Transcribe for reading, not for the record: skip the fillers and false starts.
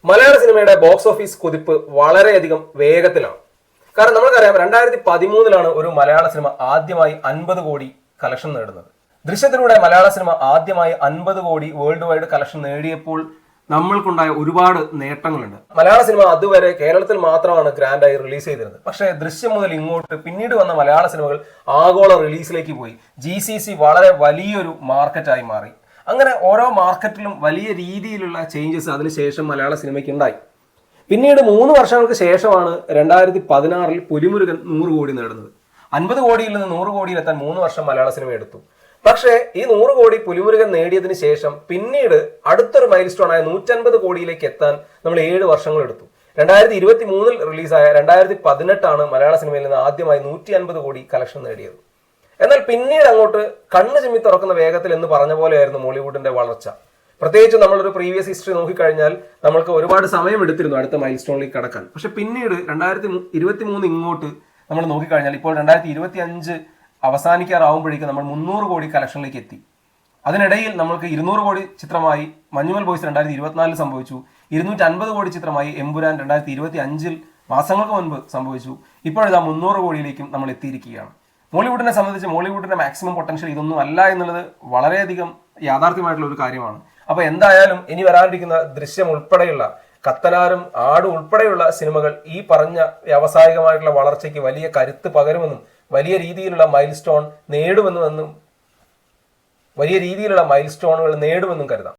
മലയാള സിനിമയുടെ box office കുതിപ്പ് വളരെയധികം വേഗത്തിലാണ്. കാരണം നമ്മൾക്കറിയാം 2013 ഒരു മലയാള സിനിമ ആദ്യമായി 50 കോടി കളക്ഷൻ നേടുന്നത്. ദൃശ്യത്തിലൂടെ മലയാള സിനിമ ആദ്യമായി 50 കോടി വേൾഡ് വൈഡ് കളക്ഷൻ നേടിയപ്പോൾ നമ്മൾക്കുണ്ടായ ഒരുപാട് നേട്ടങ്ങളുണ്ട്. മലയാള സിനിമ അതുവരെ കേരളത്തിൽ മാത്രമാണ് ഗ്രാൻഡായി റിലീസ് ചെയ്തിരുന്നത്. പക്ഷേ ദൃശ്യം മുതൽ ഇങ്ങോട്ട് പിന്നീട് വന്ന മലയാള സിനിമകൾ ആഗോള റിലീസിലേക്ക് പോയി. GCC വളരെ വലിയൊരു മാർക്കറ്റായി മാറി. അങ്ങനെ ഓരോ മാർക്കറ്റിലും വലിയ രീതിയിലുള്ള ചേഞ്ചസ് അതിനുശേഷം മലയാള സിനിമയ്ക്ക് ഉണ്ടായി. പിന്നീട് 3 വർഷങ്ങൾക്ക് ശേഷമാണ് 2016 പുലിമുരുകൻ 100 കോടി നേടുന്നത്. 50 കോടിയിൽ നിന്ന് 100 കോടിയിലെത്താൻ 3 വർഷം മലയാള സിനിമ എടുത്തു. പക്ഷേ ഈ 100 കോടി പുലിമുരുകൻ നേടിയതിനു ശേഷം പിന്നീട് അടുത്തൊരു മൈൽ സ്റ്റോൺ ആയ 150 കോടിയിലേക്ക് എത്താൻ നമ്മൾ 7 വർഷങ്ങൾ എടുത്തു. 2023 റിലീസായ 2018 മലയാള സിനിമയിൽ നിന്ന് ആദ്യമായി 150 കോടി കളക്ഷൻ നേടിയത്. എന്നാൽ പിന്നീട് അങ്ങോട്ട് കണ്ണ് ചിമ്മി തുറക്കുന്ന വേഗത്തിൽ എന്ന് പറഞ്ഞ പോലെയായിരുന്നു മോളിവുഡിന്റെ വളർച്ച. പ്രത്യേകിച്ച് നമ്മളൊരു പ്രീവിയസ് ഹിസ്റ്ററി നോക്കിക്കഴിഞ്ഞാൽ നമ്മൾക്ക് ഒരുപാട് സമയം എടുത്തിരുന്നു അടുത്ത മൈൽ സ്റ്റോണിലേക്ക് കടക്കാൻ. പക്ഷെ പിന്നീട് 2023 ഇങ്ങോട്ട് നമ്മൾ നോക്കിക്കഴിഞ്ഞാൽ ഇപ്പോൾ 2025 അവസാനിക്കാറാവുമ്പോഴേക്കും നമ്മൾ 300 കോടി കളക്ഷനിലേക്ക് എത്തി. അതിനിടയിൽ നമ്മൾക്ക് 200 കോടി ചിത്രമായി മഞ്ഞുമൽ ബോയ്സ് 2024 സംഭവിച്ചു. 250 കോടി ചിത്രമായി എമ്പുരാൻ 2025 മാസങ്ങൾക്ക് മുൻപ് സംഭവിച്ചു. ഇപ്പോഴിതാ 300 കോടിയിലേക്കും നമ്മൾ എത്തിയിരിക്കുകയാണ്. മോളിവുഡിനെ സംബന്ധിച്ച് മോളിവുഡിന്റെ മാക്സിമം പൊട്ടൻഷ്യൽ ഇതൊന്നും അല്ല എന്നുള്ളത് വളരെയധികം യാഥാർത്ഥ്യമായിട്ടുള്ള ഒരു കാര്യമാണ്. അപ്പൊ എന്തായാലും ഇനി വരാനിരിക്കുന്ന ദൃശ്യം ഉൾപ്പെടെയുള്ള കത്തനാരും ആടും ഉൾപ്പെടെയുള്ള സിനിമകൾ ഈ പറഞ്ഞ വ്യാവസായികമായിട്ടുള്ള വളർച്ചയ്ക്ക് വലിയ കരുത്ത് പകരുമെന്നും വലിയ രീതിയിലുള്ള മൈൽ സ്റ്റോണുകൾ നേടുമെന്നും കരുതാം.